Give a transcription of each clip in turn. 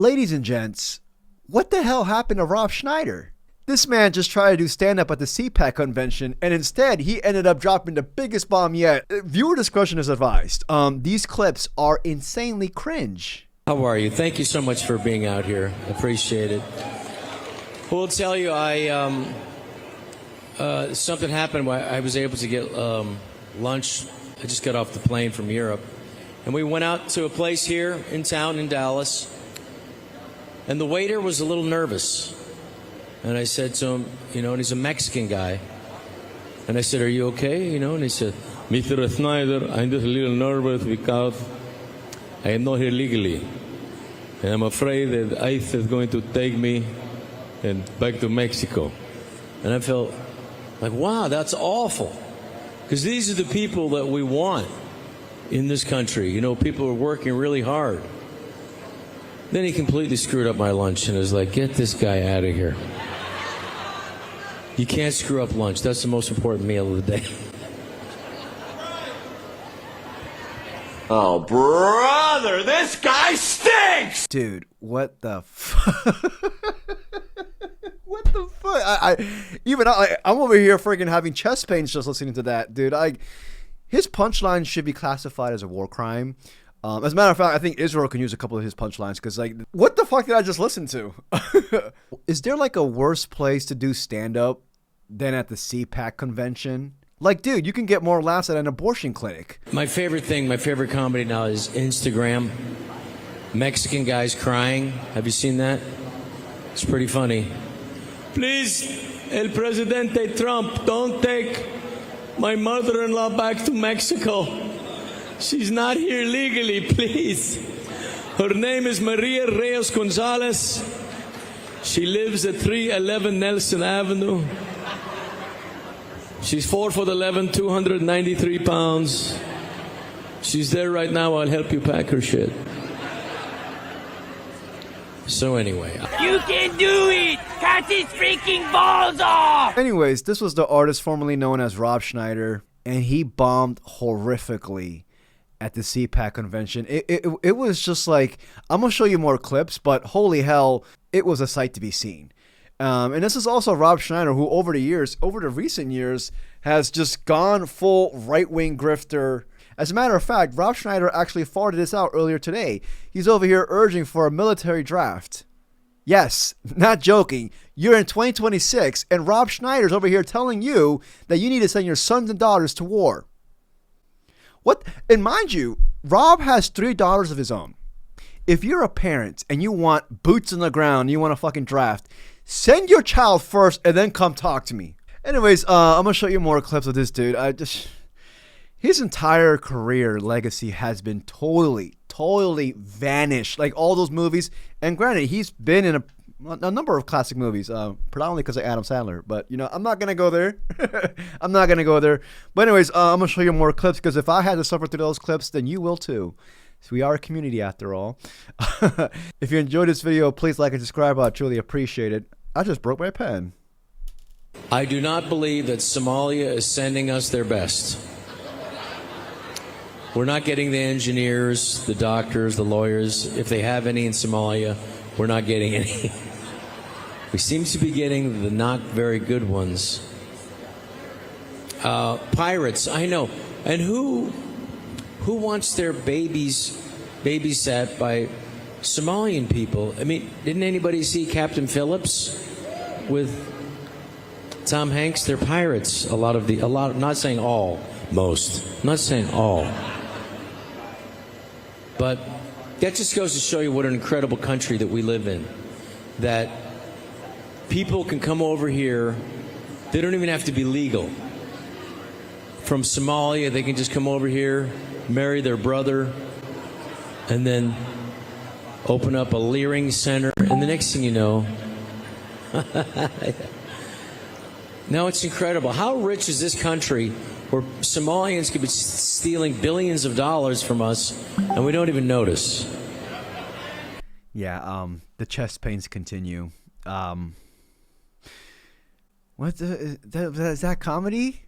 Ladies and gents, what the hell happened to Rob Schneider? This man just tried to do stand-up at the CPAC convention, and instead he ended up dropping the biggest bomb yet. Viewer discretion is advised. These clips are insanely cringe. How are you? Thank you so much for being out here. Appreciate it. Well, I'll tell you, something happened. I was able to get lunch. I just got off the plane from Europe. And we went out to a place here in town in Dallas. And the waiter was a little nervous. And I said to him, and he's a Mexican guy. And I said, "Are you okay?" And he said, "Mr. Schneider, I'm just a little nervous because I am not here legally. And I'm afraid that ICE is going to take me and back to Mexico." And I felt like, wow, that's awful. Because these are the people that we want in this country. People are working really hard. Then he completely screwed up my lunch and was like, "Get this guy out of here. You can't screw up lunch. That's the most important meal of the day." Oh, brother, this guy stinks! Dude, what the what the fuck? I'm over here freaking having chest pains just listening to that, dude. His punchline should be classified as a war crime. As a matter of fact, I think Israel can use a couple of his punchlines because, what the fuck did I just listen to? Is there a worse place to do stand-up than at the CPAC convention? Dude, you can get more laughs at an abortion clinic. My favorite comedy now is Instagram. Mexican guys crying. Have you seen that? It's pretty funny. "Please, El Presidente Trump, don't take my mother-in-law back to Mexico. She's not here legally, please. Her name is Maria Reyes Gonzalez. She lives at 311 Nelson Avenue. She's 4'11", 293 pounds. She's there right now. I'll help you pack her shit." So anyway. You can do it! Cut his freaking balls off! Anyways, this was the artist formerly known as Rob Schneider, and he bombed horrifically at the CPAC convention. It was just I'm going to show you more clips, but holy hell, it was a sight to be seen. And this is also Rob Schneider, who over the recent years, has just gone full right-wing grifter. As a matter of fact, Rob Schneider actually farted this out earlier today. He's over here urging for a military draft. Yes, not joking. You're in 2026, and Rob Schneider's over here telling you that you need to send your sons and daughters to war. What? And mind you, Rob has 3 daughters of his own. If you're a parent and you want boots on the ground, you want a fucking draft, send your child first and then come talk to me. Anyways, I'm going to show you more clips of this dude. His entire career legacy has been totally vanished. All those movies. And granted, he's been in a number of classic movies, predominantly because of Adam Sandler. But, I'm not going to go there. I'm not going to go there. But anyways, I'm going to show you more clips because if I had to suffer through those clips, then you will too. So we are a community after all. If you enjoyed this video, please like and subscribe. I truly appreciate it. I just broke my pen. I do not believe that Somalia is sending us their best. We're not getting the engineers, the doctors, the lawyers. If they have any in Somalia, we're not getting any. We seem to be getting the not very good ones. Pirates, I know. And who wants their babies babysat by Somalian people? I mean, didn't anybody see Captain Phillips with Tom Hanks? They're pirates. A lot, not saying all, most. Not saying all. But that just goes to show you what an incredible country that we live in. That people can come over here. They don't even have to be legal. From Somalia, they can just come over here, marry their brother, and then open up a Leering Center. And the next thing you know, now it's incredible. How rich is this country where Somalians could be stealing billions of dollars from us and we don't even notice? Yeah, the chest pains continue. What is that comedy?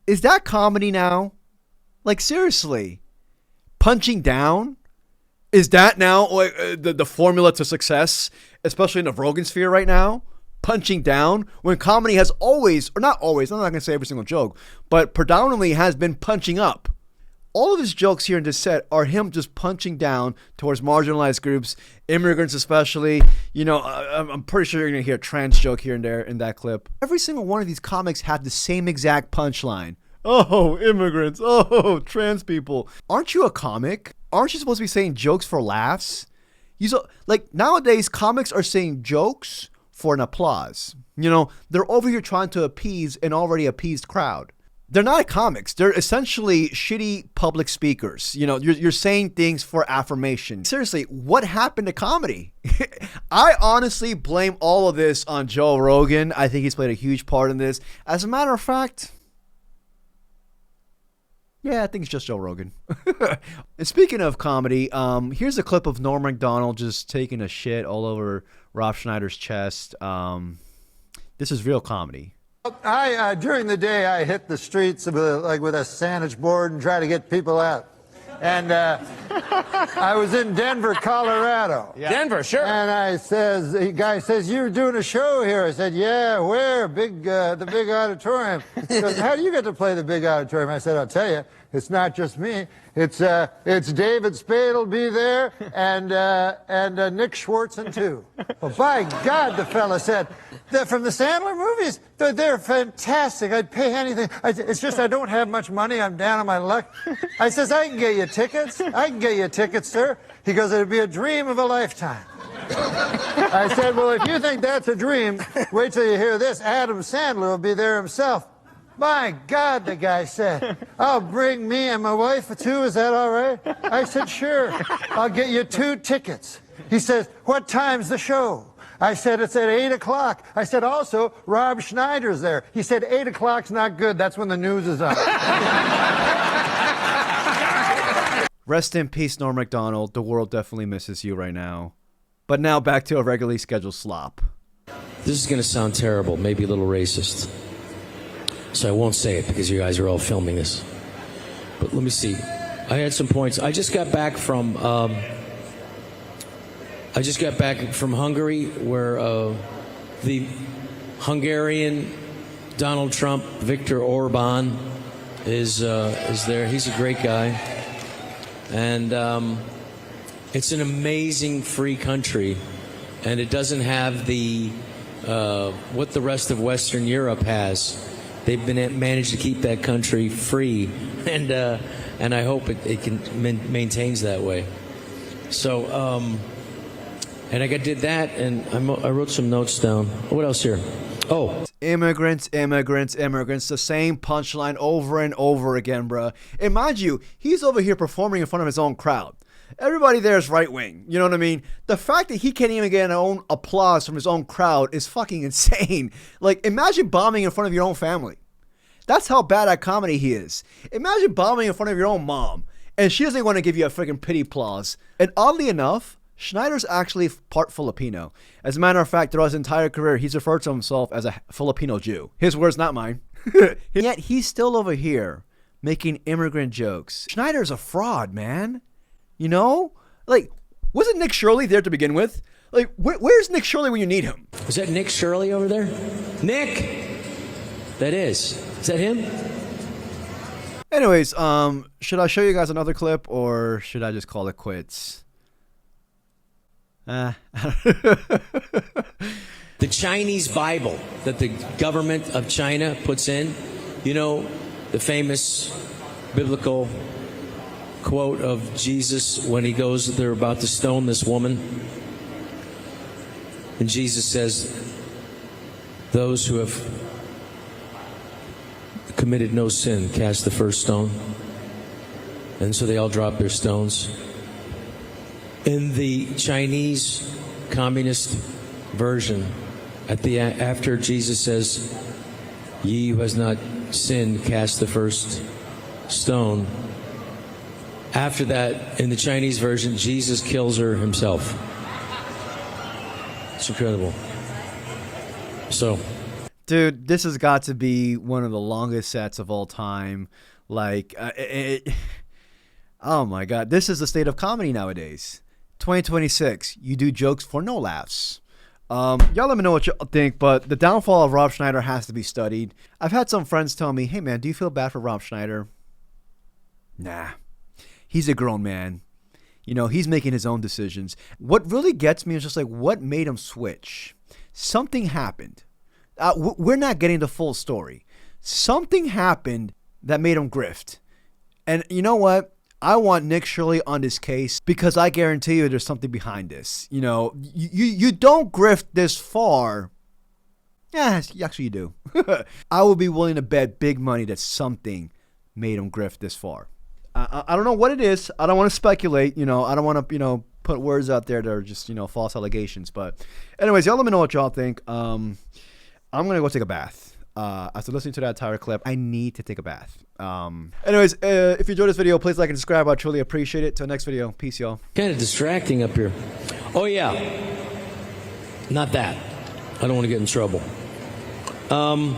Is that comedy now? Seriously. Punching down? Is that now like, the formula to success, especially in the Rogan sphere right now? Punching down when comedy has always, or not always, I'm not going to say every single joke, but predominantly has been punching up. All of his jokes here in this set are him just punching down towards marginalized groups, immigrants especially. You know, I'm pretty sure you're going to hear a trans joke here and there in that clip. Every single one of these comics had the same exact punchline. Oh, immigrants. Oh, trans people. Aren't you a comic? Aren't you supposed to be saying jokes for laughs? Like nowadays, comics are saying jokes for an applause. You know, they're over here trying to appease an already appeased crowd. They're not comics. They're essentially shitty public speakers. You know, you're saying things for affirmation. Seriously, what happened to comedy? I honestly blame all of this on Joe Rogan. I think he's played a huge part in this. As a matter of fact, yeah, I think it's just Joe Rogan. And speaking of comedy, here's a clip of Norm Macdonald just taking a shit all over Rob Schneider's chest. This is real comedy. During the day, I hit the streets with a sandwich board and try to get people out. And I was in Denver, Colorado. Yeah. Denver, sure. And the guy says, "You're doing a show here." I said, "Yeah, where? The big auditorium." He goes, "How do you get to play the big auditorium?" I said, "I'll tell you. It's not just me. It's David Spade will be there, and Nick Schwartzen too." Well, by God, the fella said, "They're from the Sandler movies. They're fantastic. I'd pay anything. It's just I don't have much money. I'm down on my luck." I says, "I can get you tickets. I can get you tickets, sir." He goes, "It'd be a dream of a lifetime." I said, "Well, if you think that's a dream, wait till you hear this. Adam Sandler will be there himself." My God, the guy said, "I'll bring me and my wife too. Is that all right?" I said, "Sure. I'll get you 2 tickets." He says, "What time's the show?" I said, "It's at 8 o'clock. I said, "Also, Rob Schneider's there." He said, "8 o'clock's not good. That's when the news is on." Rest in peace, Norm Macdonald. The world definitely misses you right now. But now back to a regularly scheduled slop. This is going to sound terrible, maybe a little racist. So I won't say it because you guys are all filming this. But let me see. I had some points. I just got back from Hungary, where the Hungarian Donald Trump, Viktor Orban, is there. He's a great guy, and it's an amazing free country, and it doesn't have the what the rest of Western Europe has. They've managed to keep that country free, and I hope it can maintains that way. So, and I did that, and I wrote some notes down. What else here? Oh, immigrants, immigrants, immigrants. The same punchline over and over again, bruh. And mind you, he's over here performing in front of his own crowd. Everybody there is right wing. You know what I mean? The fact that he can't even get an own applause from his own crowd is fucking insane. Like, imagine bombing in front of your own family. That's how bad at comedy he is. Imagine bombing in front of your own mom, and she doesn't want to give you a freaking pity applause. And oddly enough, Schneider's actually part Filipino. As a matter of fact, throughout his entire career, he's referred to himself as a Filipino Jew. His words, not mine. Yet he's still over here making immigrant jokes. Schneider's a fraud, man. You know? Like, wasn't Nick Shirley there to begin with? Like, where's Nick Shirley when you need him? Is that Nick Shirley over there? Nick! That is. Is that him? Anyways, should I show you guys another clip, or should I just call it quits? The Chinese Bible that the government of China puts in, you know, the famous biblical quote of Jesus when he goes, they're about to stone this woman. And Jesus says, "Those who have committed no sin cast the first stone." And so they all drop their stones. In the Chinese communist version, after Jesus says, "Ye who has not sinned, cast the first stone," after that, in the Chinese version, Jesus kills her himself. It's incredible. So, dude, this has got to be one of the longest sets of all time. Like, oh my God, this is the state of comedy nowadays. 2026, you do jokes for no laughs. Y'all let me know what you think, but the downfall of Rob Schneider has to be studied. I've had some friends tell me, hey man, do you feel bad for Rob Schneider? Nah. He's a grown man. You know, he's making his own decisions. What really gets me is just like, what made him switch? Something happened. We're not getting the full story. Something happened that made him grift. And you know what? I want Nick Shirley on this case because I guarantee you there's something behind this. You know, you don't grift this far. Yeah, actually you do. I would be willing to bet big money that something made him grift this far. I don't know what it is. I don't want to speculate. You know, I don't want to, put words out there that are just, false allegations. But anyways, y'all let me know what y'all think. I'm going to go take a bath. After listening to that entire clip, I need to take a bath. Anyways, if you enjoyed this video, please like and subscribe. I truly appreciate it. Till next video. Peace, y'all. Kind of distracting up here. Oh, yeah. Not that. I don't want to get in trouble. All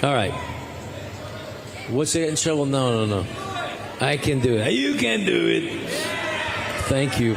right. What's it in trouble? No. I can do it. You can do it. Thank you.